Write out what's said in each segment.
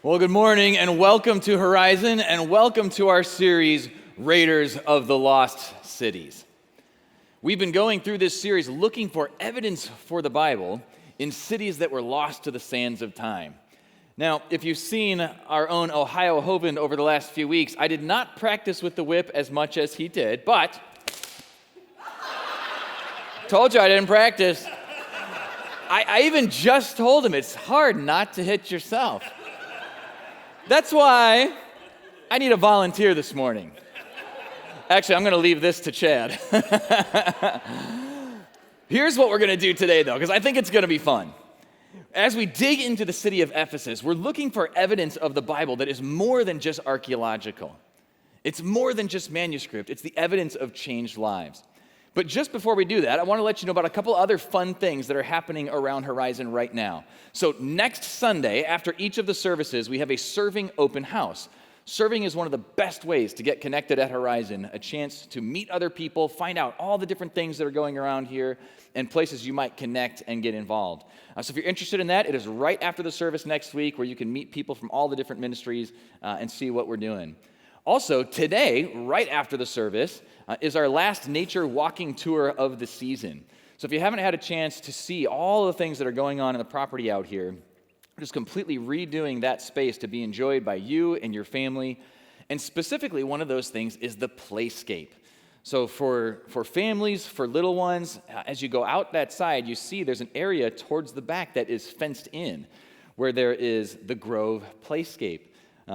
Well, good morning and welcome to Horizon and welcome to our series, Raiders of the Lost Cities. We've been going through this series looking for evidence for the Bible in cities that were lost to the sands of time. Now, if you've seen our own Ohio Hovind over the last few weeks, I did not practice with the whip as much as he did, but told you I didn't practice. I even just told him it's hard not to hit yourself. That's why I need a volunteer this morning. Actually, I'm going to leave this to Chad. Here's what we're going to do today, though, because I think it's going to be fun. As we dig into the city of Ephesus, we're looking for evidence of the Bible that is more than just archaeological. It's more than just manuscript. It's the evidence of changed lives. But just before we do that, I want to let you know about a couple other fun things that are happening around Horizon right now. So next Sunday, after each of the services, we have a serving open house. Serving is one of the best ways to get connected at Horizon, a chance to meet other people, find out all the different things that are going around here, and places you might connect and get involved. So if you're interested in that, it is right after the service next week where you can meet people from all the different ministries and see what we're doing. Also, today, right after the service, is our last nature walking tour of the season. So if you haven't had a chance to see all the things that are going on in the property out here, we're just completely redoing that space to be enjoyed by you and your family. And specifically, one of those things is the playscape. So for families, for little ones, as you go out that side, you see there's an area towards the back that is fenced in, where there is the Grove Playscape.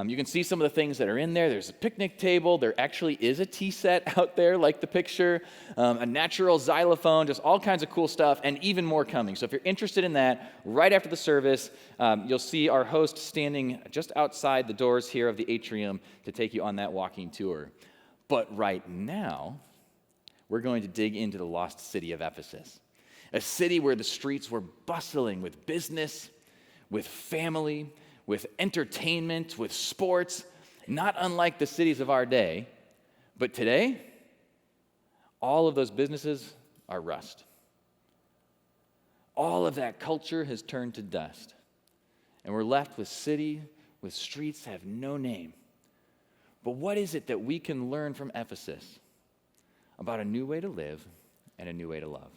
You can see some of the things that are in there. There's a picnic table. There actually is a tea set out there, like the picture, a natural xylophone, just all kinds of cool stuff, and even more coming. So if you're interested in that, right after the service, you'll see our host standing just outside the doors here of the atrium to take you on that walking tour. But right now, we're going to dig into the lost city of Ephesus, a city where the streets were bustling with business, with family, with entertainment, with sports, not unlike the cities of our day. But today, all of those businesses are rust. All of that culture has turned to dust. And we're left with city, with streets that have no name. But what is it that we can learn from Ephesus about a new way to live and a new way to love?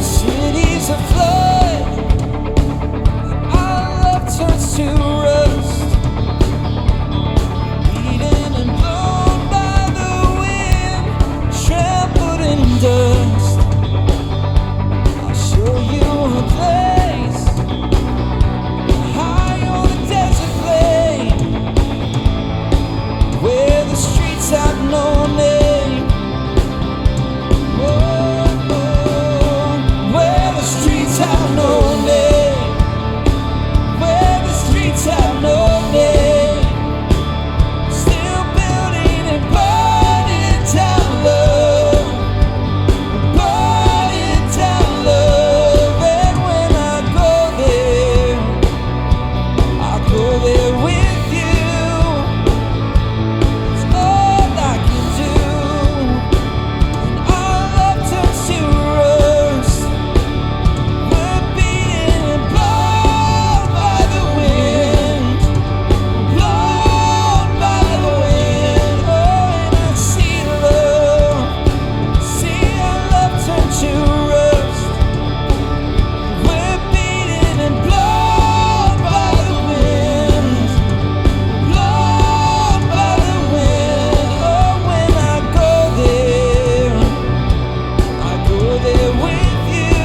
city's a flood, our love turns to rust, beaten and blown by the wind, trampled in dust. I'll show you a place high on the desert plain, where the streets have no name. Where the streets have no name, where the streets have no name, still building and burning down love, burning down love. And when I go there with you. It's all I can do. And our love turns to rust. We're beaten and blown by the wind, blown by the wind. Oh, and I see our love turn to rust. We're beaten and blown by the wind, blown by the wind. Oh, when I go there with you.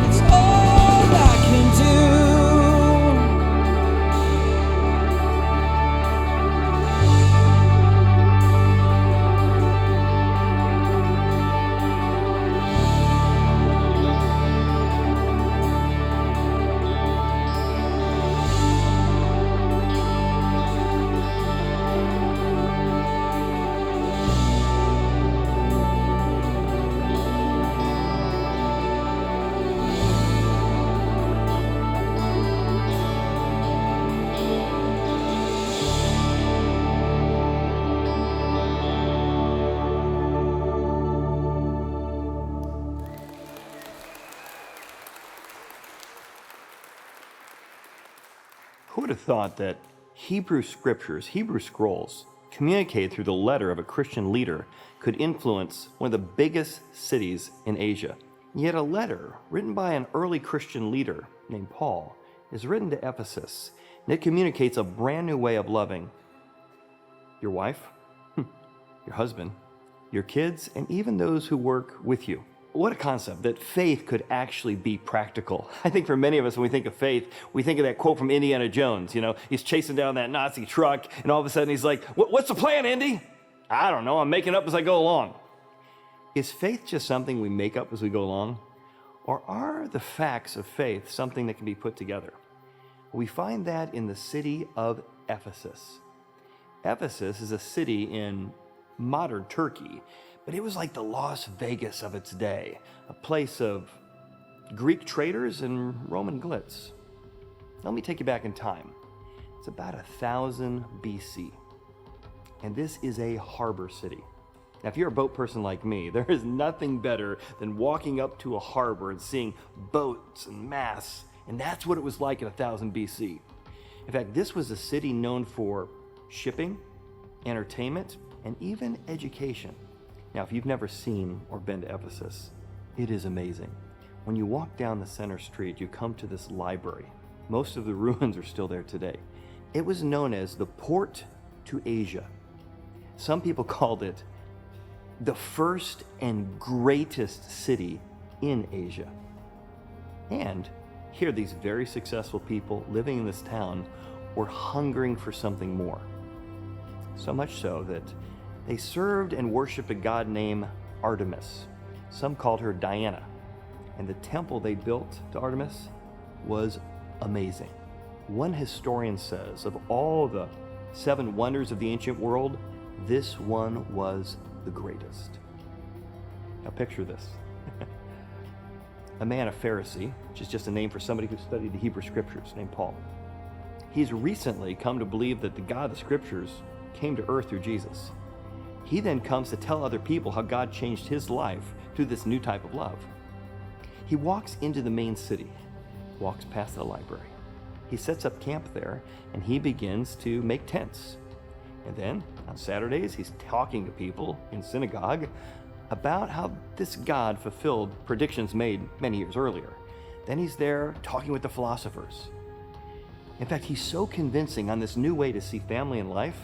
It's all I can do. Who would have thought that Hebrew scriptures, Hebrew scrolls, communicated through the letter of a Christian leader could influence one of the biggest cities in Asia? Yet a letter written by an early Christian leader named Paul is written to Ephesus, and it communicates a brand new way of loving your wife, your husband, your kids, and even those who work with you. What a concept that faith could actually be practical. I think for many of us, when we think of faith, we think of that quote from Indiana Jones. You know, he's chasing down that Nazi truck, and all of a sudden he's like, "What's the plan, Indy?" "I don't know, I'm making up as I go along." Is faith just something we make up as we go along? Or are the facts of faith something that can be put together? We find that in the city of Ephesus. Ephesus is a city in modern Turkey, but it was like the Las Vegas of its day, a place of Greek traders and Roman glitz. Let me take you back in time. It's about 1000 BC, and this is a harbor city. Now, if you're a boat person like me, there is nothing better than walking up to a harbor and seeing boats and masts, and that's what it was like in 1000 BC. In fact, this was a city known for shipping, entertainment, and even education. Now, if you've never seen or been to Ephesus, it is amazing. When you walk down the center street, you come to this library. Most of the ruins are still there today. It was known as the port to Asia. Some people called it the first and greatest city in Asia. And here, these very successful people living in this town were hungering for something more. So much so that they served and worshiped a god named Artemis. Some called her Diana. And the temple they built to Artemis was amazing. One historian says of all the 7 wonders of the ancient world, this one was the greatest. Now picture this. A man, a Pharisee, which is just a name for somebody who studied the Hebrew scriptures, named Paul. He's recently come to believe that the God of the scriptures came to earth through Jesus. He then comes to tell other people how God changed his life through this new type of love. He walks into the main city, walks past the library. He sets up camp there, and he begins to make tents. And then on Saturdays, he's talking to people in synagogue about how this God fulfilled predictions made many years earlier. Then he's there talking with the philosophers. In fact, he's so convincing on this new way to see family and life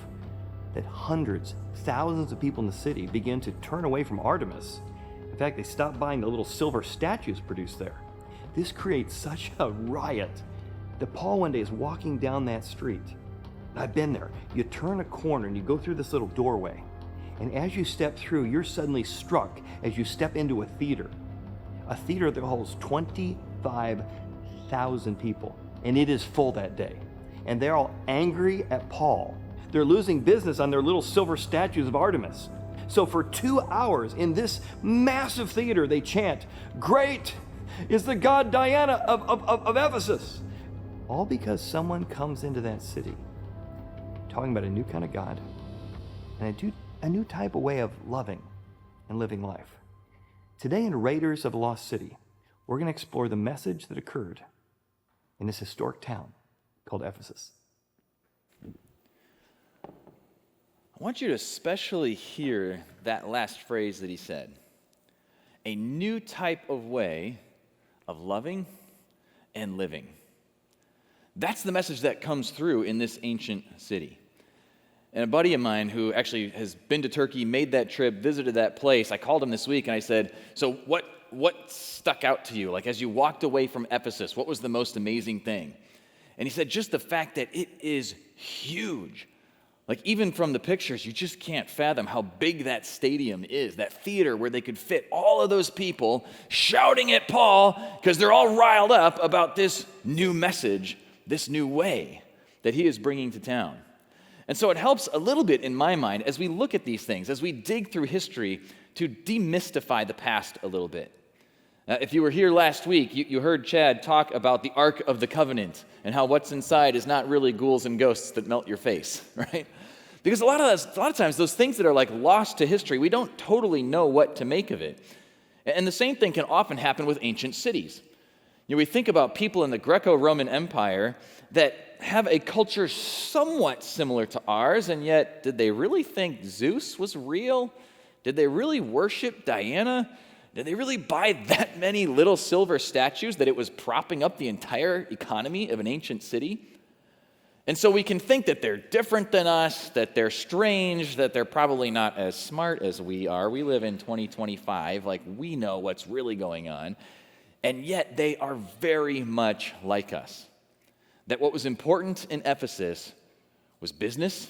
that hundreds, thousands of people in the city begin to turn away from Artemis. In fact, they stop buying the little silver statues produced there. This creates such a riot that Paul one day is walking down that street. I've been there. You turn a corner and you go through this little doorway. And as you step through, you're suddenly struck as you step into a theater that holds 25,000 people. And it is full that day. And they're all angry at Paul. They're losing business on their little silver statues of Artemis. So for 2 hours in this massive theater, they chant, "Great is the god Diana of Ephesus." All because someone comes into that city talking about a new kind of God and a new type of way of loving and living life. Today in Raiders of the Lost City, we're going to explore the message that occurred in this historic town called Ephesus. I want you to especially hear that last phrase that he said. A new type of way of loving and living. That's the message that comes through in this ancient city. And a buddy of mine who actually has been to Turkey, made that trip, visited that place, I called him this week and I said, so what stuck out to you? Like as you walked away from Ephesus, what was the most amazing thing? And he said, just the fact that it is huge. Like even from the pictures, you just can't fathom how big that stadium is, that theater where they could fit all of those people shouting at Paul because they're all riled up about this new message, this new way that he is bringing to town. And so it helps a little bit in my mind as we look at these things, as we dig through history to demystify the past a little bit. If you were here last week, you heard Chad talk about the Ark of the Covenant and how what's inside is not really ghouls and ghosts that melt your face, right? Because a lot of times those things that are like lost to history, we don't totally know what to make of it. And the same thing can often happen with ancient cities. You know, we think about people in the Greco-Roman Empire that have a culture somewhat similar to ours, and yet did they really think Zeus was real? Did they really worship Diana? Did they really buy that many little silver statues that it was propping up the entire economy of an ancient city? And so we can think that they're different than us, that they're strange, that they're probably not as smart as we are. We live in 2025, like we know what's really going on. And yet they are very much like us. That what was important in Ephesus was business,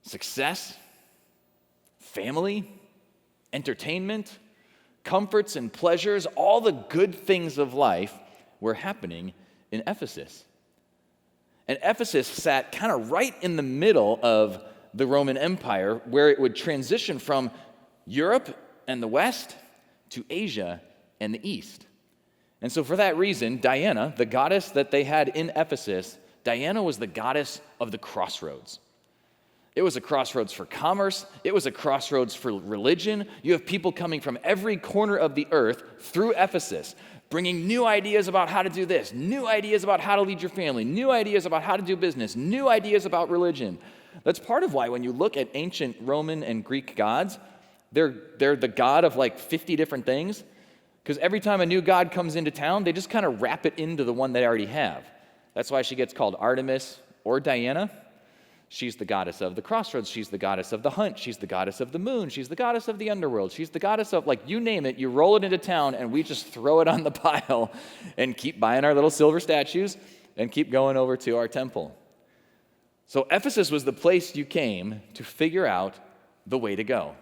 success, family, entertainment, comforts and pleasures, all the good things of life were happening in Ephesus. And Ephesus sat kind of right in the middle of the Roman Empire, where it would transition from Europe and the West to Asia and the East. And so for that reason, Diana, the goddess that they had in Ephesus, Diana was the goddess of the crossroads. It was a crossroads for commerce. It was a crossroads for religion. You have people coming from every corner of the earth through Ephesus, bringing new ideas about how to do this, new ideas about how to lead your family, new ideas about how to do business, new ideas about religion. That's part of why when you look at ancient Roman and Greek gods, they're the god of like 50 different things, because every time a new god comes into town, they just kind of wrap it into the one they already have. That's why she gets called Artemis or Diana. She's the goddess of the crossroads. She's the goddess of the hunt. She's the goddess of the moon. She's the goddess of the underworld. She's the goddess of, like, you name it, you roll it into town, and we just throw it on the pile and keep buying our little silver statues and keep going over to our temple. So Ephesus was the place you came to figure out the way to go.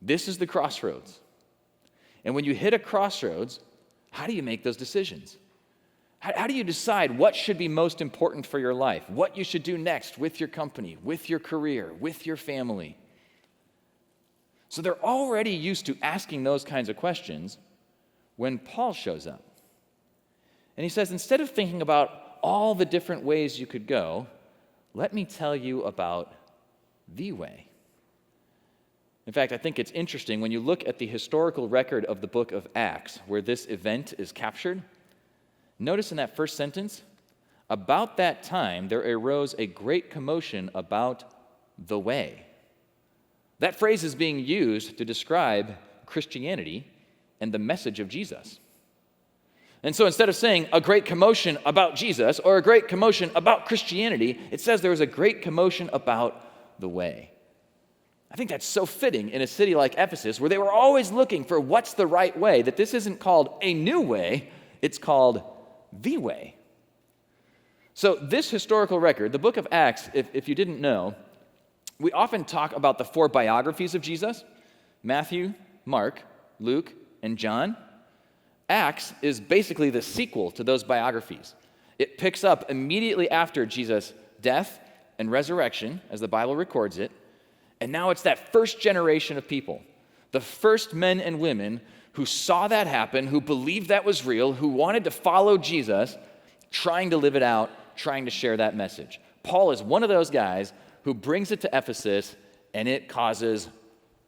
This is the crossroads. And when you hit a crossroads, how do you make those decisions? How do you decide what should be most important for your life, what you should do next with your company, with your career, with your family? So they're already used to asking those kinds of questions when Paul shows up. And he says, instead of thinking about all the different ways you could go, let me tell you about the way. In fact, I think it's interesting when you look at the historical record of the book of Acts, where this event is captured. Notice in that first sentence, about that time there arose a great commotion about the way. That phrase is being used to describe Christianity and the message of Jesus. And so instead of saying a great commotion about Jesus or a great commotion about Christianity, it says there was a great commotion about the way. I think that's so fitting in a city like Ephesus, where they were always looking for what's the right way, that this isn't called a new way, it's called the way. So this historical record, the book of Acts, if you didn't know, we often talk about the 4 biographies of Jesus: Matthew, Mark, Luke, and John. Acts is basically the sequel to those biographies. It picks up immediately after Jesus' death and resurrection, as the Bible records it, and now it's that first generation of people, the first men and women who saw that happen, who believed that was real, who wanted to follow Jesus, trying to live it out, trying to share that message. Paul is one of those guys who brings it to Ephesus, and it causes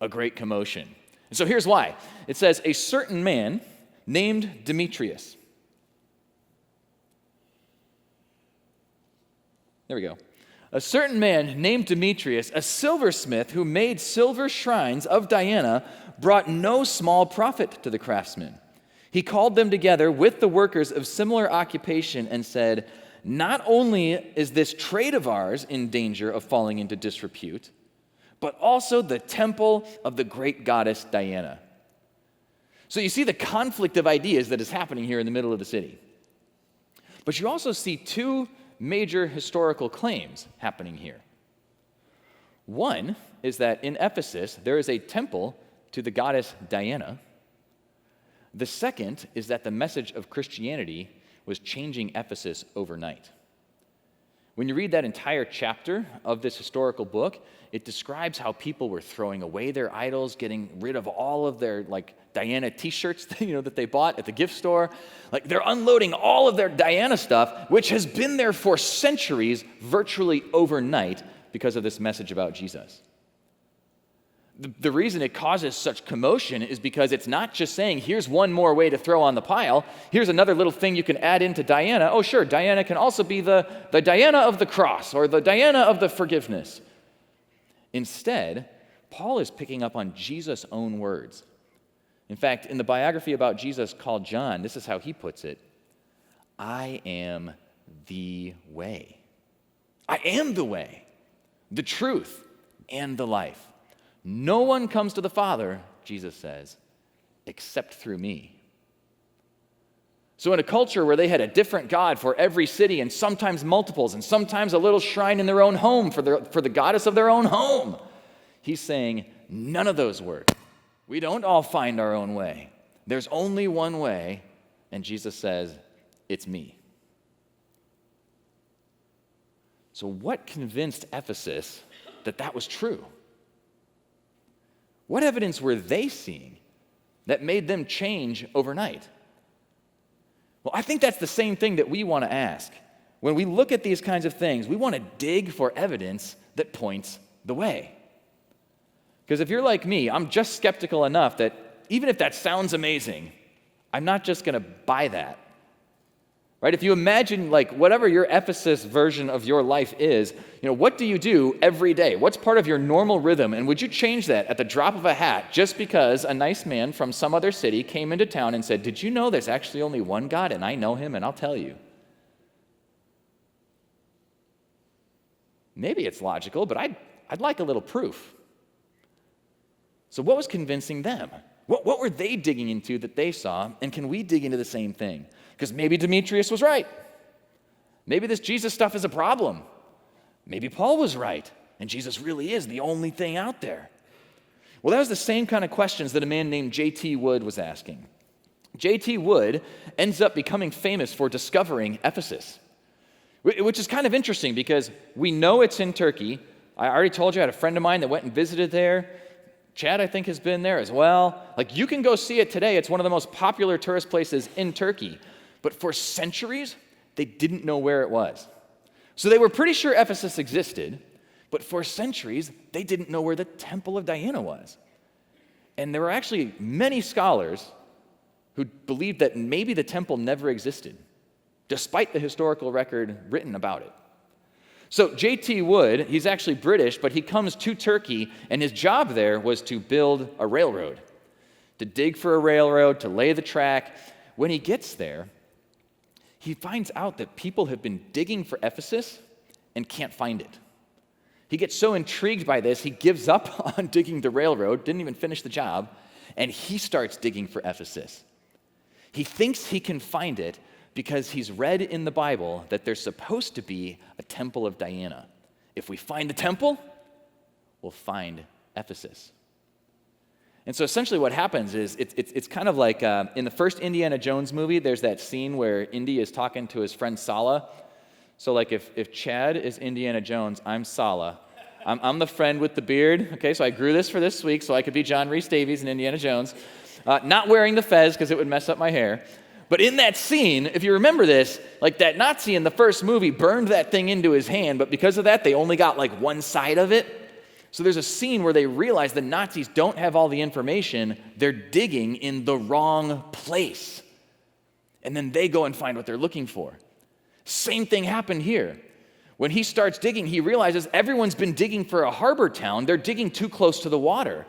a great commotion. And so here's why. It says, a certain man named Demetrius. There we go. A certain man named Demetrius, a silversmith who made silver shrines of Diana, brought no small profit to the craftsmen. He called them together with the workers of similar occupation and said, not only is this trade of ours in danger of falling into disrepute, but also the temple of the great goddess Diana. So you see the conflict of ideas that is happening here in the middle of the city. But you also see 2 major historical claims happening here. One is that in Ephesus, there is a temple to the goddess Diana. The second is that the message of Christianity was changing Ephesus overnight. When you read that entire chapter of this historical book, it describes how people were throwing away their idols, getting rid of all of their Diana t-shirts that they bought at the gift store. They're unloading all of their Diana stuff, which has been there for centuries, virtually overnight, because of this message about Jesus. The reason it causes such commotion is because it's not just saying, here's one more way to throw on the pile, here's another little thing you can add into Diana. Oh, sure, Diana can also be the Diana of the cross or the Diana of the forgiveness. Instead, Paul is picking up on Jesus' own words. In fact, in the biography about Jesus called John, this is how he puts it: I am the way. I am the way, the truth, and the life. No one comes to the Father, Jesus says, except through me. So in a culture where they had a different God for every city, and sometimes multiples, and sometimes a little shrine in their own home for the goddess of their own home, he's saying, none of those work. We don't all find our own way. There's only one way, and Jesus says, it's me. So what convinced Ephesus that was true? What evidence were they seeing that made them change overnight? Well, I think that's the same thing that we want to ask. When we look at these kinds of things, we want to dig for evidence that points the way. Because if you're like me, I'm just skeptical enough that even if that sounds amazing, I'm not just going to buy that. Right? If you imagine whatever your Ephesus version of your life is, what do you do every day? What's part of your normal rhythm? And would you change that at the drop of a hat just because a nice man from some other city came into town and said, did you know there's actually only one God and I know him and I'll tell you? Maybe it's logical, but I'd like a little proof. So what was convincing them? What were they digging into that they saw? And can we dig into the same thing? Because maybe Demetrius was right. Maybe this Jesus stuff is a problem. Maybe Paul was right, and Jesus really is the only thing out there. Well, that was the same kind of questions that a man named J.T. Wood was asking. J.T. Wood ends up becoming famous for discovering Ephesus, which is kind of interesting because we know it's in Turkey. I already told you I had a friend of mine that went and visited there. Chad, I think, has been there as well. You can go see it today. It's one of the most popular tourist places in Turkey. But for centuries, they didn't know where it was. So they were pretty sure Ephesus existed, but for centuries, they didn't know where the Temple of Diana was. And there were actually many scholars who believed that maybe the temple never existed, despite the historical record written about it. So J.T. Wood, he's actually British, but he comes to Turkey, and his job there was to build a railroad, to dig for a railroad, to lay the track. When he gets there, he finds out that people have been digging for Ephesus and can't find it. He gets so intrigued by this, he gives up on digging the railroad, didn't even finish the job, and he starts digging for Ephesus. He thinks he can find it because he's read in the Bible that there's supposed to be a temple of Diana. If we find the temple, we'll find Ephesus. And so essentially what happens is it's kind of like in the first Indiana Jones movie, there's that scene where Indy is talking to his friend Sala. So like if Chad is Indiana Jones, I'm Sala. I'm the friend with the beard. Okay, so I grew this for this week so I could be John Rhys Davies in Indiana Jones. Not wearing the fez because it would mess up my hair. But in that scene, if you remember this, like that Nazi in the first movie burned that thing into his hand, but because of that, they only got like one side of it. So there's a scene where they realize the Nazis don't have all the information, they're digging in the wrong place. And then they go and find what they're looking for. Same thing happened here. When he starts digging, he realizes everyone's been digging for a harbor town, they're digging too close to the water.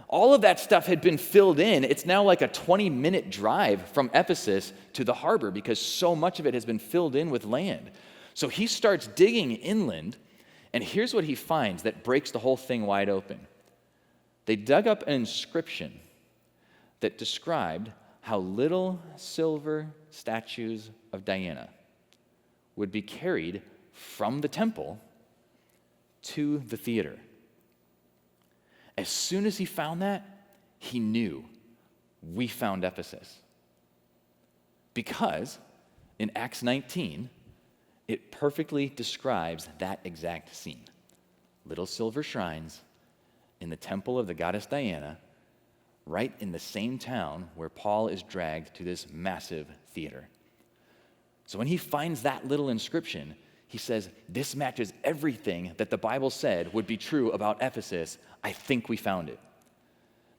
All of that stuff had been filled in. It's now like a 20-minute drive from Ephesus to the harbor because so much of it has been filled in with land. So he starts digging inland, and here's what he finds that breaks the whole thing wide open. They dug up an inscription that described how little silver statues of Diana would be carried from the temple to the theater. As soon as he found that, he knew we found Ephesus. Because in Acts 19, it perfectly describes that exact scene. Little silver shrines in the temple of the goddess Diana, right in the same town where Paul is dragged to this massive theater. So when he finds that little inscription, he says, this matches everything that the Bible said would be true about Ephesus. I think we found it.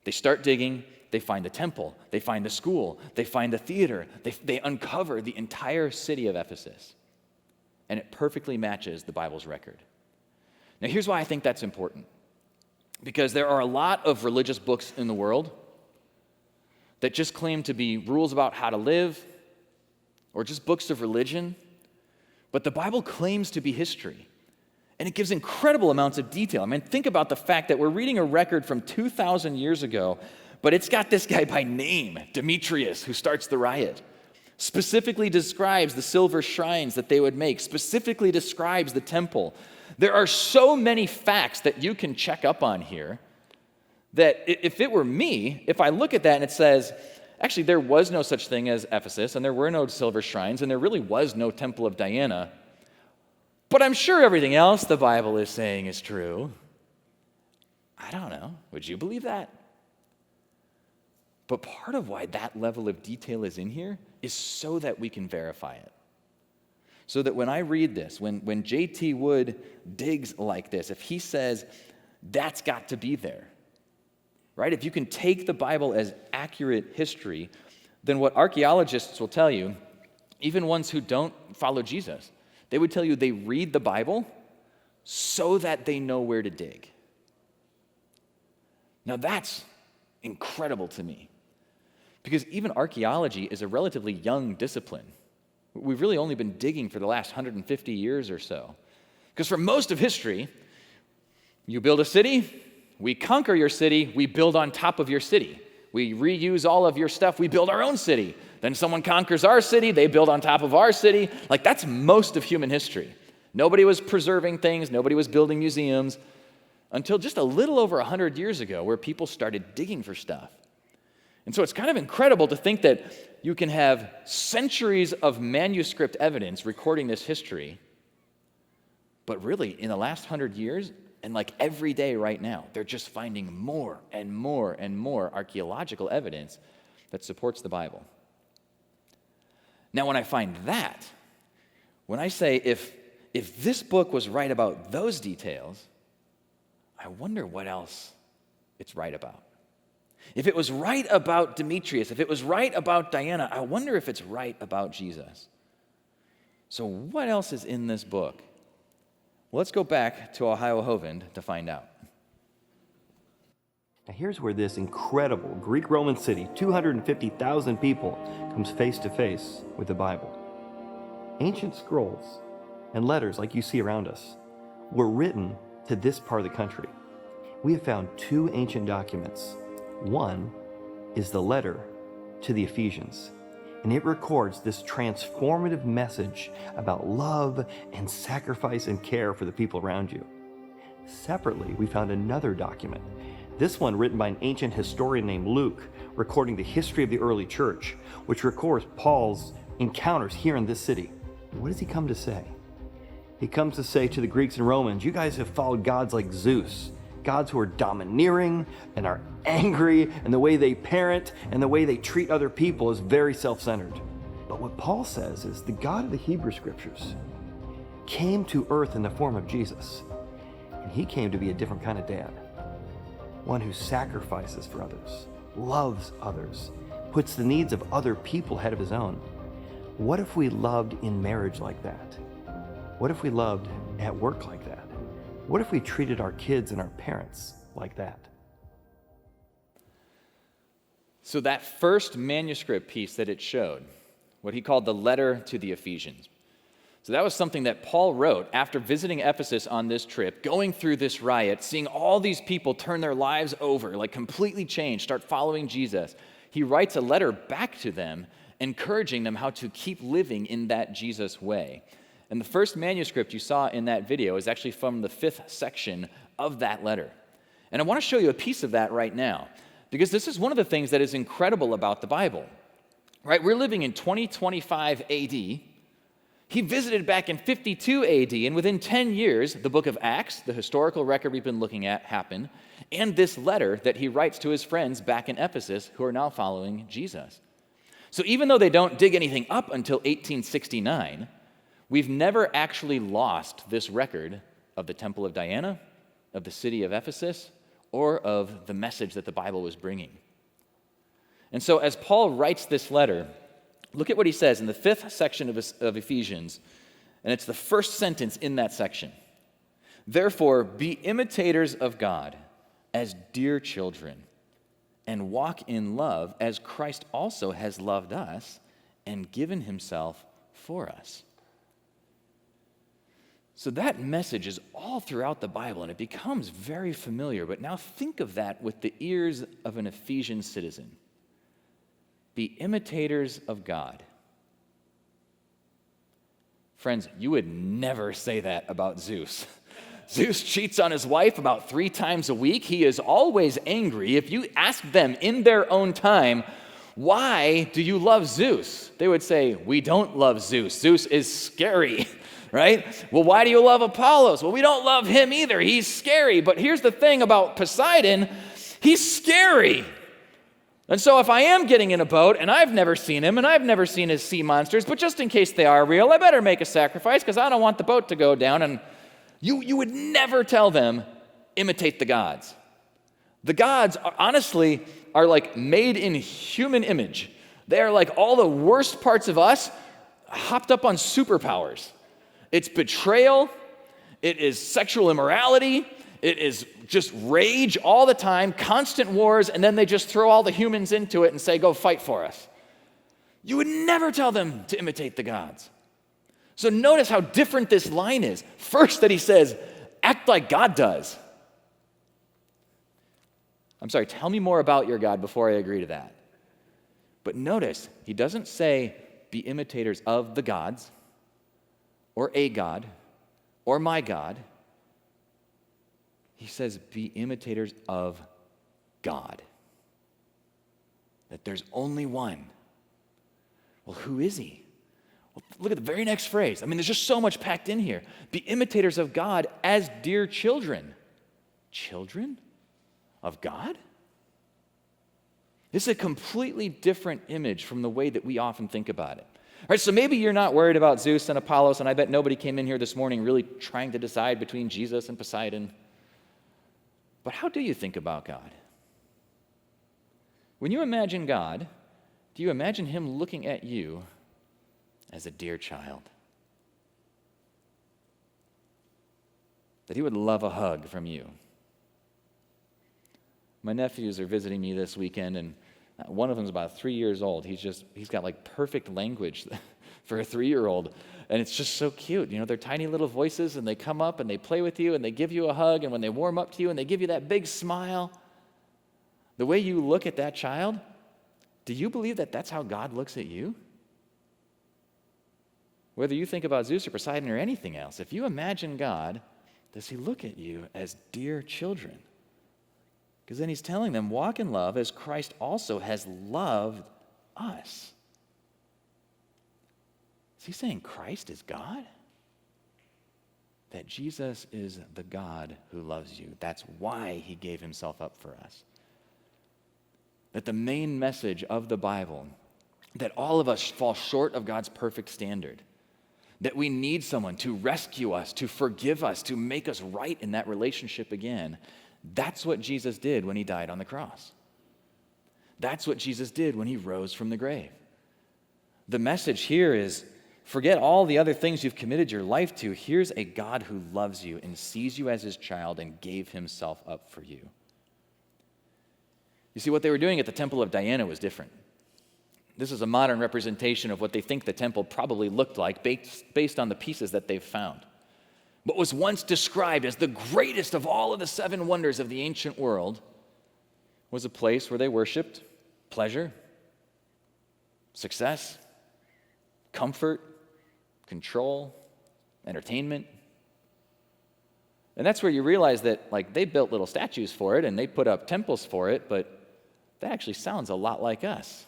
They start digging, they find the temple, they find the school, they find the theater, they uncover the entire city of Ephesus. And it perfectly matches the Bible's record. Now here's why I think that's important. Because there are a lot of religious books in the world that just claim to be rules about how to live, or just books of religion. But the Bible claims to be history, and it gives incredible amounts of detail. I mean, think about the fact that we're reading a record from 2,000 years ago, but it's got this guy by name, Demetrius, who starts the riot, specifically describes the silver shrines that they would make, specifically describes the temple. There are so many facts that you can check up on here that if it were me, if I look at that and it says, actually, there was no such thing as Ephesus, and there were no silver shrines, and there really was no temple of Diana. But I'm sure everything else the Bible is saying is true. I don't know. Would you believe that? But part of why that level of detail is in here is so that we can verify it. So that when I read this, when J.T. Wood digs like this, if he says, that's got to be there, right? If you can take the Bible as accurate history, then what archaeologists will tell you, even ones who don't follow Jesus, they would tell you they read the Bible so that they know where to dig. Now that's incredible to me, because even archaeology is a relatively young discipline. We've really only been digging for the last 150 years or so. Because for most of history, you build a city, we conquer your city, we build on top of your city. We reuse all of your stuff, we build our own city. Then someone conquers our city, they build on top of our city. Like, that's most of human history. Nobody was preserving things, nobody was building museums, until just a little over 100 years ago, where people started digging for stuff. And so it's kind of incredible to think that you can have centuries of manuscript evidence recording this history, but really, in the last 100 years, and like every day right now, they're just finding more and more and more archaeological evidence that supports the Bible. Now, when I find that, when I say if this book was right about those details, I wonder what else it's right about. If it was right about Demetrius, if it was right about Diana, I wonder if it's right about Jesus. So what else is in this book Well, let's go back to Ohio Hovind to find out. Now here's where this incredible Greek-Roman city, 250,000 people, comes face to face with the Bible. Ancient scrolls and letters like you see around us were written to this part of the country. We have found two ancient documents. One is the letter to the Ephesians, and it records this transformative message about love and sacrifice and care for the people around you. Separately, we found another document, this one written by an ancient historian named Luke, recording the history of the early church, which records Paul's encounters here in this city. What does he come to say? He comes to say to the Greeks and Romans, you guys have followed gods like Zeus, gods who are domineering and are angry, and the way they parent and the way they treat other people is very self-centered. But what Paul says is the God of the Hebrew Scriptures came to earth in the form of Jesus, and he came to be a different kind of dad. One who sacrifices for others, loves others, puts the needs of other people ahead of his own. What if we loved in marriage like that? What if we loved at work like that? What if we treated our kids and our parents like that? So that first manuscript piece that it showed, what he called the letter to the Ephesians. So that was something that Paul wrote after visiting Ephesus on this trip, going through this riot, seeing all these people turn their lives over, like completely change, start following Jesus. He writes a letter back to them, encouraging them how to keep living in that Jesus way. And the first manuscript you saw in that video is actually from the 5th section of that letter. And I want to show you a piece of that right now, because this is one of the things that is incredible about the Bible. Right? We're living in 2025 AD. He visited back in 52 AD, and within 10 years, the book of Acts, the historical record we've been looking at, happened, and this letter that he writes to his friends back in Ephesus who are now following Jesus. So even though they don't dig anything up until 1869, we've never actually lost this record of the Temple of Diana, of the city of Ephesus, or of the message that the Bible was bringing. And so as Paul writes this letter, look at what he says in the 5th section of Ephesians, and it's the first sentence in that section. Therefore, be imitators of God as dear children, and walk in love as Christ also has loved us and given himself for us. So that message is all throughout the Bible, and it becomes very familiar. But now think of that with the ears of an Ephesian citizen. Be imitators of God. Friends, you would never say that about Zeus. Zeus cheats on his wife about 3 times a week. He is always angry. If you ask them in their own time, why do you love Zeus? They would say, we don't love Zeus. Zeus is scary, right? Well, why do you love Apollos? Well, we don't love him either. He's scary. But here's the thing about Poseidon, he's scary. And so if I am getting in a boat, and I've never seen him, and I've never seen his sea monsters, but just in case they are real, I better make a sacrifice because I don't want the boat to go down. And you would never tell them, imitate the gods. The gods, honestly, are like made in human image. They are like all the worst parts of us hopped up on superpowers. It's betrayal, it is sexual immorality, it is just rage all the time, constant wars, and then they just throw all the humans into it and say, go fight for us. You would never tell them to imitate the gods. So notice how different this line is. First that he says, act like God does. I'm sorry, tell me more about your God before I agree to that. But notice, he doesn't say, be imitators of the gods, or a God, or my God. He says, be imitators of God. That there's only one. Well, who is he? Well, look at the very next phrase. I mean, there's just so much packed in here. Be imitators of God as dear children. Children of God? This is a completely different image from the way that we often think about it. All right, so maybe you're not worried about Zeus and Apollos, and I bet nobody came in here this morning really trying to decide between Jesus and Poseidon. But how do you think about God? When you imagine God, do you imagine him looking at you as a dear child? that he would love a hug from you. My nephews are visiting me this weekend, and one of them's about 3 years old. He's got like perfect language for a 3-year-old, and it's just so cute. You know, they're tiny little voices, and they come up and they play with you, and they give you a hug, and when they warm up to you and they give you that big smile, the way you look at that child, do you believe that that's how God looks at you? Whether you think about Zeus or Poseidon or anything else, if you imagine God, does he look at you as dear children? Because then he's telling them, walk in love as Christ also has loved us. Is he saying Christ is God? That Jesus is the God who loves you. That's why he gave himself up for us. That the main message of the Bible, that all of us fall short of God's perfect standard, that we need someone to rescue us, to forgive us, to make us right in that relationship again. That's what Jesus did when he died on the cross. That's what Jesus did when he rose from the grave. The message here is, forget all the other things you've committed your life to. Here's a God who loves you and sees you as his child and gave himself up for you. You see, what they were doing at the Temple of Diana was different. This is a modern representation of what they think the temple probably looked like based on the pieces that they've found. What was once described as the greatest of all of the 7 wonders of the ancient world was a place where they worshiped pleasure, success, comfort, control, entertainment. And that's where you realize that, like, they built little statues for it and they put up temples for it, but that actually sounds a lot like us.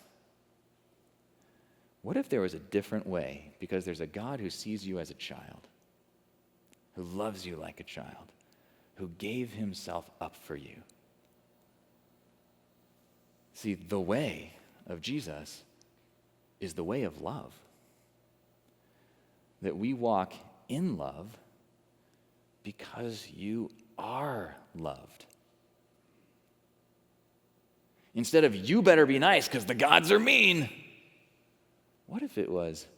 What if there was a different way? Because there's a God who sees you as a child, who loves you like a child, who gave himself up for you. See, the way of Jesus is the way of love. That we walk in love because you are loved. Instead of, you better be nice because the gods are mean. What if it was,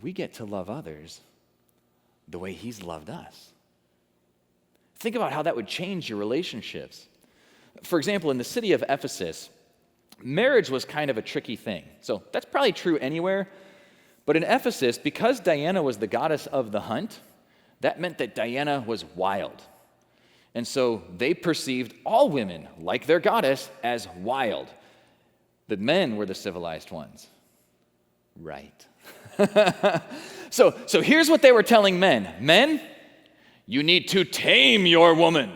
we get to love others the way he's loved us? Think about how that would change your relationships. For example, in the city of Ephesus, marriage was kind of a tricky thing. So that's probably true anywhere. But in Ephesus, because Diana was the goddess of the hunt, that meant that Diana was wild. And so they perceived all women, like their goddess, as wild. The men were the civilized ones. Right. So here's what they were telling men. Men, you need to tame your woman.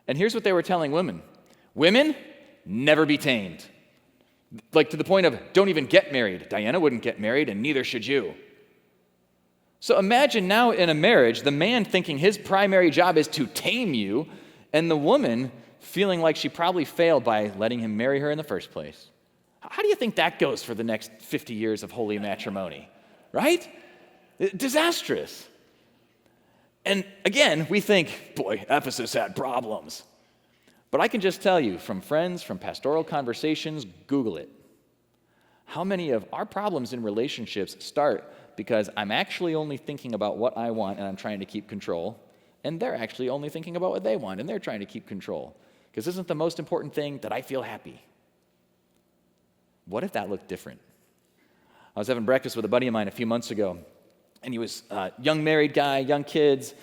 And here's what they were telling women. Women, never be tamed. Like, to the point of, don't even get married. Diana wouldn't get married, and neither should you. So imagine now in a marriage, the man thinking his primary job is to tame you, and the woman feeling like she probably failed by letting him marry her in the first place. How do you think that goes for the next 50 years of holy matrimony? Right? Disastrous. And again, we think, boy, Ephesus had problems. But I can just tell you from friends, from pastoral conversations, Google it. How many of our problems in relationships start because I'm actually only thinking about what I want and I'm trying to keep control, and they're actually only thinking about what they want and they're trying to keep control? Because isn't the most important thing that I feel happy? What if that looked different? I was having breakfast with a buddy of mine a few months ago, and he was a young married guy, young kids,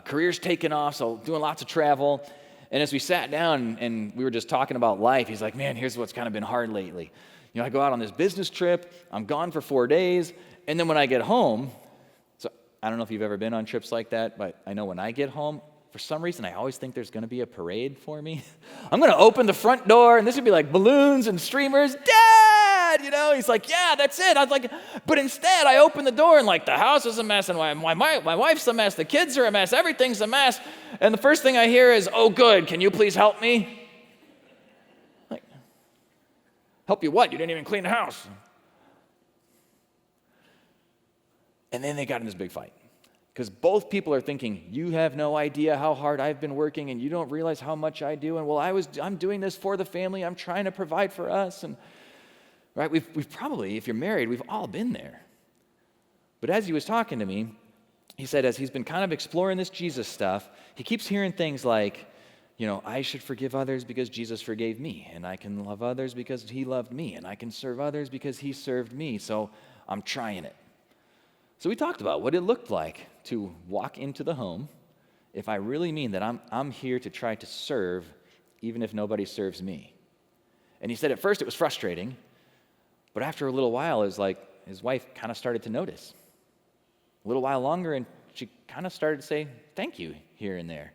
career's taken off, so doing lots of travel. And as we sat down and we were just talking about life, he's like, man, here's what's kind of been hard lately. You know, I go out on this business trip, I'm gone for 4 days, and then when I get home, so I don't know if you've ever been on trips like that, but I know when I get home, for some reason, I always think there's going to be a parade for me. I'm going to open the front door, and this would be like balloons and streamers. Dad! You know, he's like, yeah, that's it. I was like, but instead, I open the door, and like the house is a mess, and my wife's a mess, the kids are a mess, everything's a mess. And the first thing I hear is, oh, good, can you please help me? Like, help you what? You didn't even clean the house. And then they got in this big fight. Because both people are thinking, you have no idea how hard I've been working, and you don't realize how much I do. And well, I'm doing this for the family. I'm trying to provide for us. And right, we've probably, if you're married, we've all been there. But as he was talking to me, he said as he's been kind of exploring this Jesus stuff, he keeps hearing things like, I should forgive others because Jesus forgave me, and I can love others because he loved me, and I can serve others because he served me, so I'm trying it. So we talked about what it looked like to walk into the home if I really mean that I'm here to try to serve even if nobody serves me. And he said at first it was frustrating, but after a little while, it was like his wife kind of started to notice. A little while longer, and she kind of started to say thank you here and there.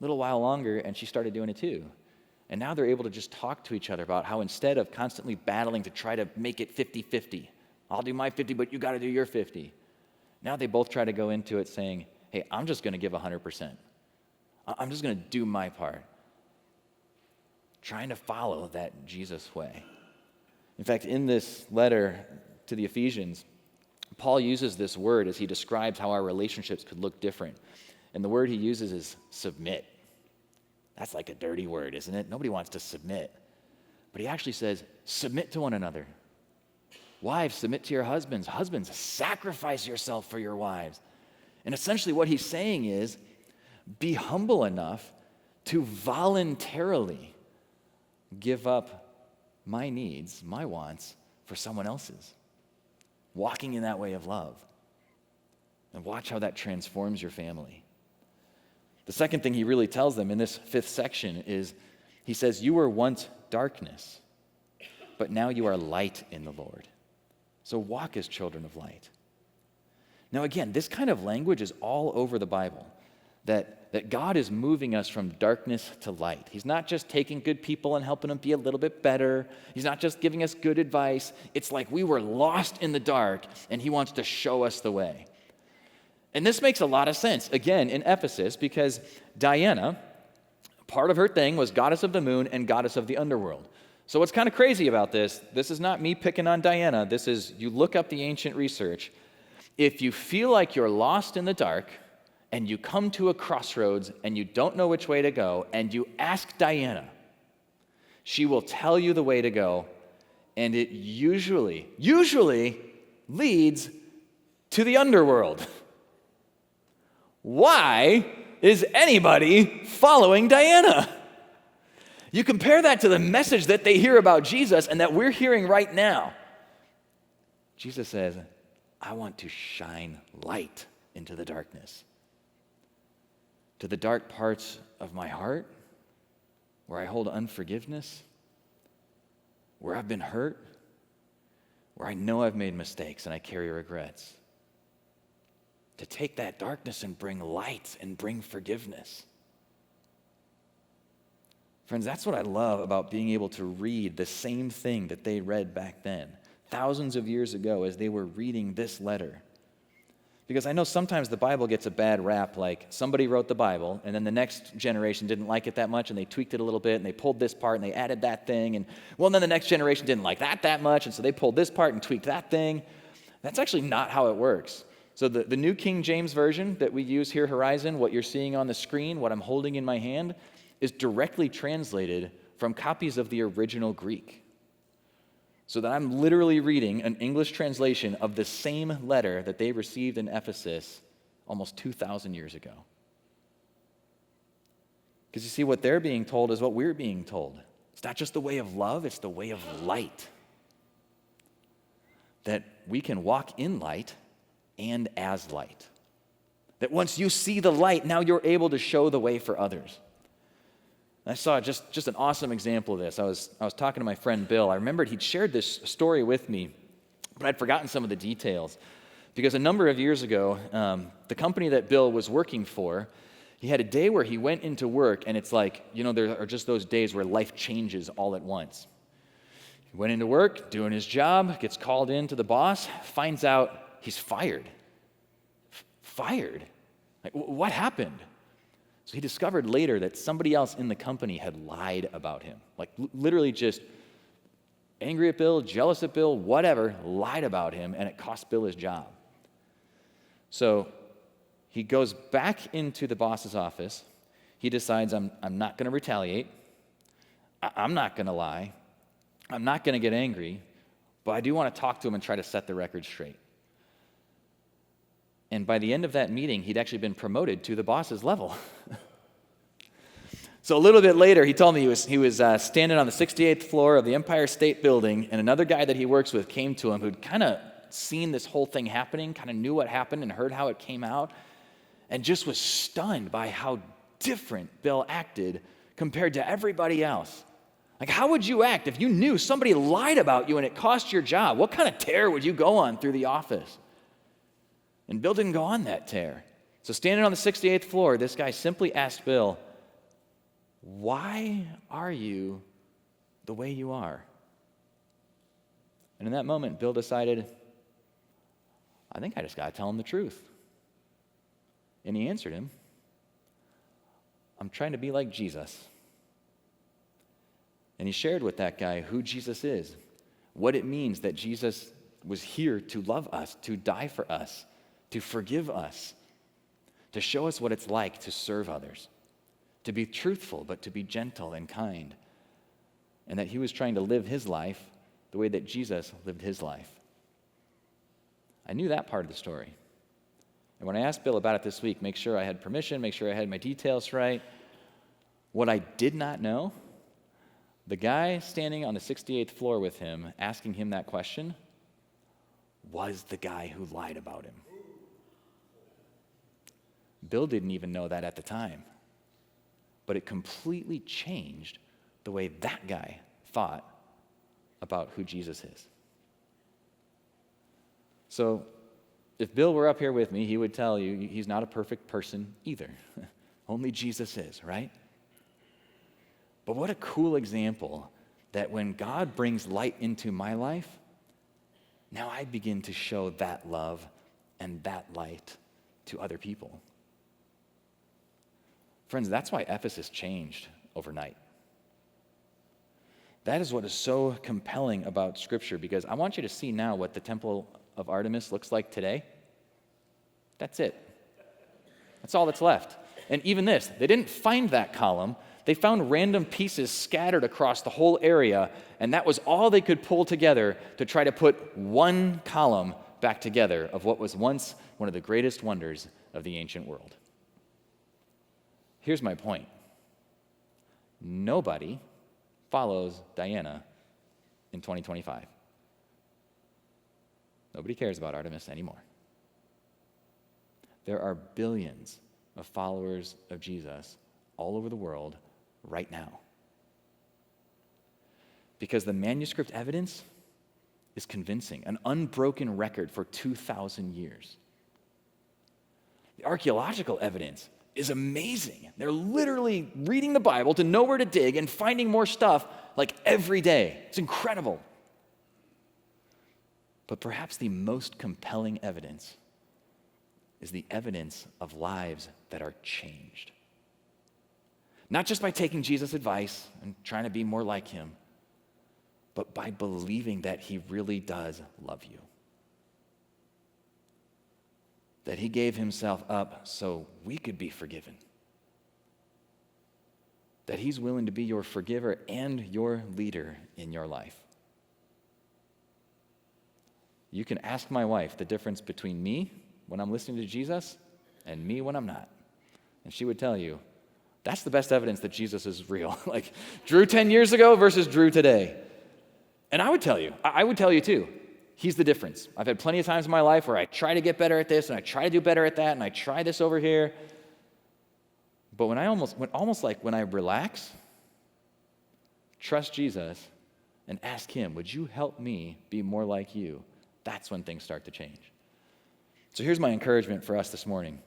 A little while longer, and she started doing it too. And now they're able to just talk to each other about how instead of constantly battling to try to make it 50-50, I'll do my 50, but you got to do your 50. Now they both try to go into it saying, hey, I'm just going to give 100%. I'm just going to do my part. Trying to follow that Jesus way. In fact, in this letter to the Ephesians, Paul uses this word as he describes how our relationships could look different. And the word he uses is submit. That's like a dirty word, isn't it? Nobody wants to submit. But he actually says, submit to one another. Wives, submit to your husbands. Husbands, sacrifice yourself for your wives. And essentially what he's saying is, be humble enough to voluntarily give up my needs, my wants, for someone else's. Walking in that way of love. And watch how that transforms your family. The second thing he really tells them in this 5th section is, he says, you were once darkness, but now you are light in the Lord. So walk as children of light. Now again, this kind of language is all over the Bible, that God is moving us from darkness to light. He's not just taking good people and helping them be a little bit better. He's not just giving us good advice. It's like we were lost in the dark, and he wants to show us the way. And this makes a lot of sense, again, in Ephesus, because Diana, part of her thing was goddess of the moon and goddess of the underworld. So what's kind of crazy about this is not me picking on Diana. This is, you look up the ancient research. If you feel like you're lost in the dark, and you come to a crossroads, and you don't know which way to go, and you ask Diana, she will tell you the way to go, and it usually leads to the underworld. Why is anybody following Diana? You compare that to the message that they hear about Jesus and that we're hearing right now. Jesus says, I want to shine light into the darkness. To the dark parts of my heart, where I hold unforgiveness, where I've been hurt, where I know I've made mistakes and I carry regrets. To take that darkness and bring light and bring forgiveness. Friends, that's what I love about being able to read the same thing that they read back then, thousands of years ago as they were reading this letter. Because I know sometimes the Bible gets a bad rap, like somebody wrote the Bible, and then the next generation didn't like it that much, and they tweaked it a little bit, and they pulled this part, and they added that thing, and then the next generation didn't like that much, and so they pulled this part and tweaked that thing. That's actually not how it works. So the New King James Version that we use here, Horizon, what you're seeing on the screen, what I'm holding in my hand, is directly translated from copies of the original Greek. So that I'm literally reading an English translation of the same letter that they received in Ephesus almost 2,000 years ago. Because you see, what they're being told is what we're being told. It's not just the way of love, it's the way of light. That we can walk in light and as light. That once you see the light, now you're able to show the way for others. I saw just an awesome example of this. I was talking to my friend Bill. I remembered he'd shared this story with me, but I'd forgotten some of the details. Because a number of years ago, the company that Bill was working for, he had a day where he went into work, and it's like, there are just those days where life changes all at once. He went into work, doing his job, gets called in to the boss, finds out he's fired. Fired? Like, what happened? So he discovered later that somebody else in the company had lied about him. Like literally just angry at Bill, jealous at Bill, whatever, lied about him, and it cost Bill his job. So he goes back into the boss's office. He decides, I'm not going to retaliate. I'm not going to lie. I'm not going to get angry, but I do want to talk to him and try to set the record straight. And by the end of that meeting, he'd actually been promoted to the boss's level. So a little bit later, he told me he was standing on the 68th floor of the Empire State Building, and another guy that he works with came to him who'd kind of seen this whole thing happening, kind of knew what happened and heard how it came out, and just was stunned by how different Bill acted compared to everybody else. Like, how would you act if you knew somebody lied about you and it cost your job? What kind of tear would you go on through the office? And Bill didn't go on that tear. So standing on the 68th floor, this guy simply asked Bill, "Why are you the way you are?" And in that moment, Bill decided, I think I just got to tell him the truth. And he answered him, "I'm trying to be like Jesus." And he shared with that guy who Jesus is, what it means that Jesus was here to love us, to die for us, to forgive us, to show us what it's like to serve others, to be truthful, but to be gentle and kind, and that he was trying to live his life the way that Jesus lived his life. I knew that part of the story. And when I asked Bill about it this week, make sure I had permission, make sure I had my details right, what I did not know, the guy standing on the 68th floor with him, asking him that question, was the guy who lied about him. Bill didn't even know that at the time, but it completely changed the way that guy thought about who Jesus is. So, if Bill were up here with me, he would tell you he's not a perfect person either. Only Jesus is, right? But what a cool example that when God brings light into my life, now I begin to show that love and that light to other people. Friends, that's why Ephesus changed overnight. That is what is so compelling about Scripture, because I want you to see now what the temple of Artemis looks like today. That's it. That's all that's left. And even this, they didn't find that column. They found random pieces scattered across the whole area, and that was all they could pull together to try to put one column back together of what was once one of the greatest wonders of the ancient world. Here's my point. Nobody follows Diana in 2025. Nobody cares about Artemis anymore. There are billions of followers of Jesus all over the world right now. Because the manuscript evidence is convincing, an unbroken record for 2,000 years. The archaeological evidence is amazing. They're literally reading the Bible to know where to dig and finding more stuff like every day. It's incredible. But perhaps the most compelling evidence is the evidence of lives that are changed. Not just by taking Jesus' advice and trying to be more like him, but by believing that he really does love you. That he gave himself up so we could be forgiven. That he's willing to be your forgiver and your leader in your life. You can ask my wife the difference between me when I'm listening to Jesus and me when I'm not. And she would tell you, that's the best evidence that Jesus is real. Like Drew 10 years ago versus Drew today. And I would tell you too, he's the difference. I've had plenty of times in my life where I try to get better at this and I try to do better at that and I try this over here. But when I relax, trust Jesus, and ask him, would you help me be more like you? That's when things start to change. So here's my encouragement for us this morning.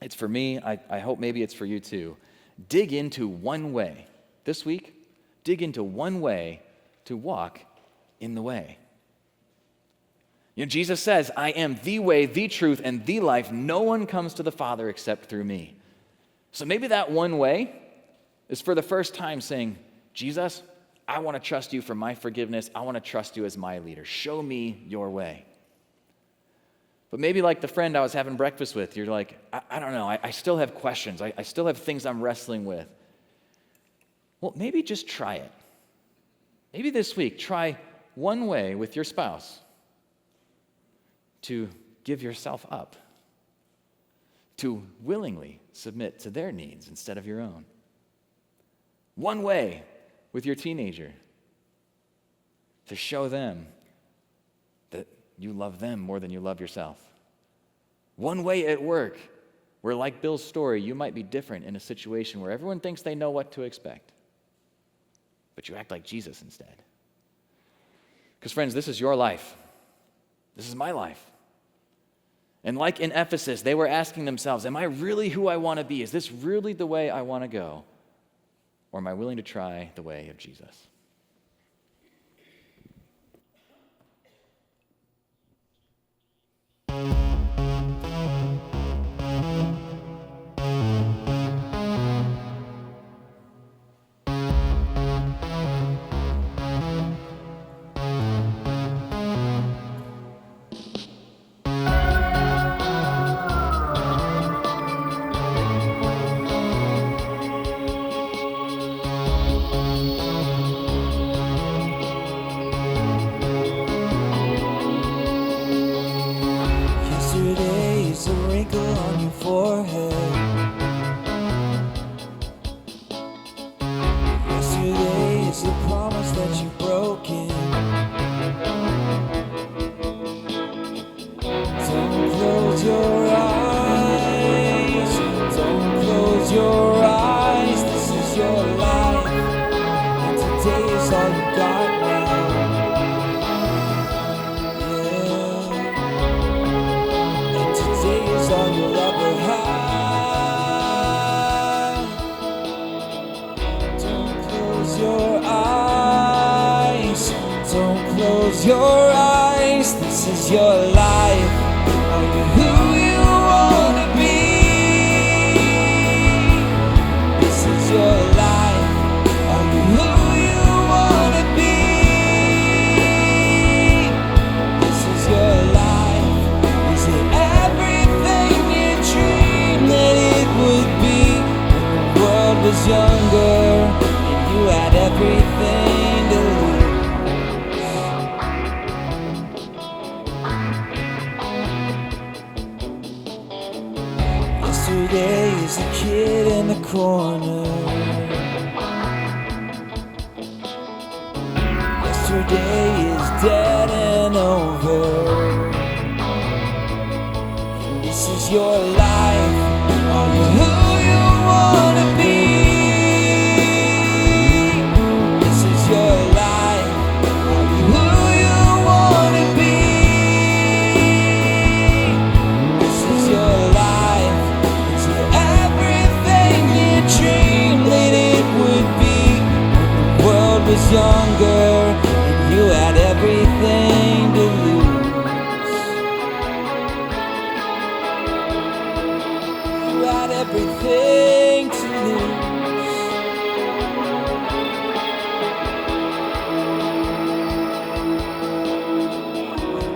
It's for me, I hope maybe it's for you too. Dig into one way. This week, dig into one way to walk in the way. You know, Jesus says, I am the way, the truth, and the life. No one comes to the Father except through me. So maybe that one way is for the first time saying, Jesus, I want to trust you for my forgiveness. I want to trust you as my leader. Show me your way. But maybe like the friend I was having breakfast with, you're like, I don't know, I still have questions. I still have things I'm wrestling with. Well, maybe just try it. Maybe this week, try one way with your spouse to give yourself up to willingly submit to their needs instead of your own. One way with your teenager, to show them that you love them more than you love yourself. One way at work, where like Bill's story, you might be different in a situation where everyone thinks they know what to expect, but you act like Jesus instead. Because friends, this is your life. This is my life. And like in Ephesus, they were asking themselves, am I really who I want to be? Is this really the way I want to go? Or am I willing to try the way of Jesus? Yesterday's a wrinkle on your forehead. Yesterday is a promise that you've broken. Don't close your eyes. Don't close your eyes. This is your life, and today is all you got now. Yeah. And today is all you'll ever have. Don't close your eyes. Don't close your eyes. This is your life. Are you who you wanna be? This is your life. Are you who you wanna be? This is your life. Is it everything you dreamed that it would be when the world was younger and you had everything to lose? Yesterday is a kid in the corner. Yesterday is dead and over. And this is your life. Are you who you wanna be? This is your life. Are you who you wanna be? This is your life. Is it everything you dreamed that it would be when the world was younger and you had everything to lose? You had everything to lose.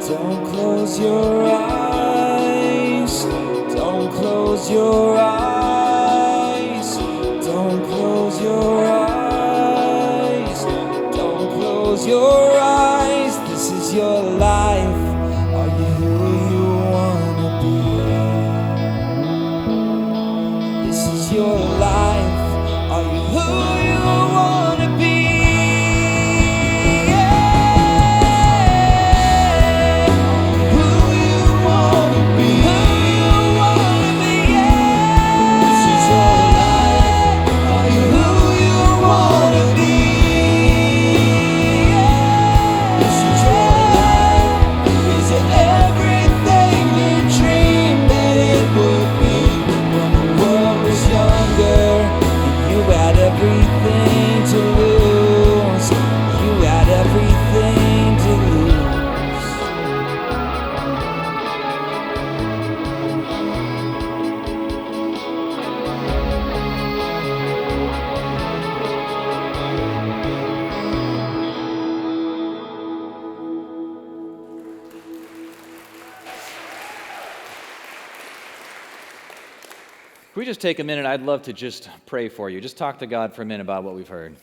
Don't close your eyes. Don't close your eyes. Don't close your eyes. Don't close your eyes. This is your life. Are you who you wanna be? This is your life. Are you who you wanna be? Yeah. Who you wanna be? Who you wanna be? Yeah. This is your life. Are you who you wanna be? Yeah. This is your life. Is it everything you dreamed that it would be when the world was younger and you had everything to lose? You had everything to lose. Can we just take a minute? I'd love to just pray for you. Just talk to God for a minute about what we've heard.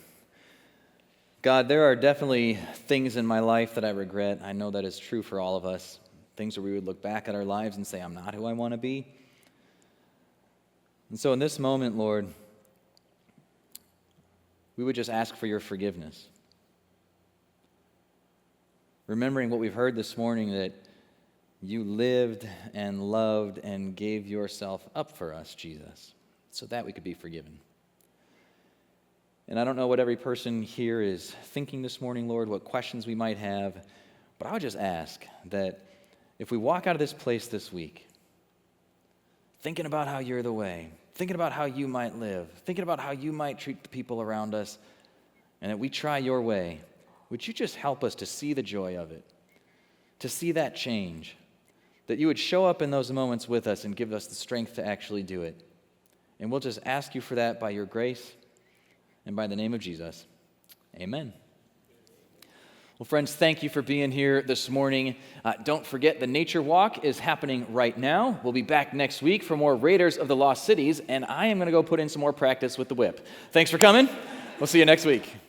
God, there are definitely things in my life that I regret. I know that is true for all of us. Things where we would look back at our lives and say, I'm not who I want to be. And so in this moment, Lord, we would just ask for your forgiveness. Remembering what we've heard this morning, that you lived and loved and gave yourself up for us, Jesus, so that we could be forgiven. And I don't know what every person here is thinking this morning, Lord, what questions we might have, but I would just ask that if we walk out of this place this week, thinking about how you're the way, thinking about how you might live, thinking about how you might treat the people around us, and that we try your way, would you just help us to see the joy of it, to see that change, that you would show up in those moments with us and give us the strength to actually do it. And we'll just ask you for that by your grace and by the name of Jesus. Amen. Well, friends, thank you for being here this morning. Don't forget, the Nature Walk is happening right now. We'll be back next week for more Raiders of the Lost Cities, and I am going to go put in some more practice with the whip. Thanks for coming. We'll see you next week.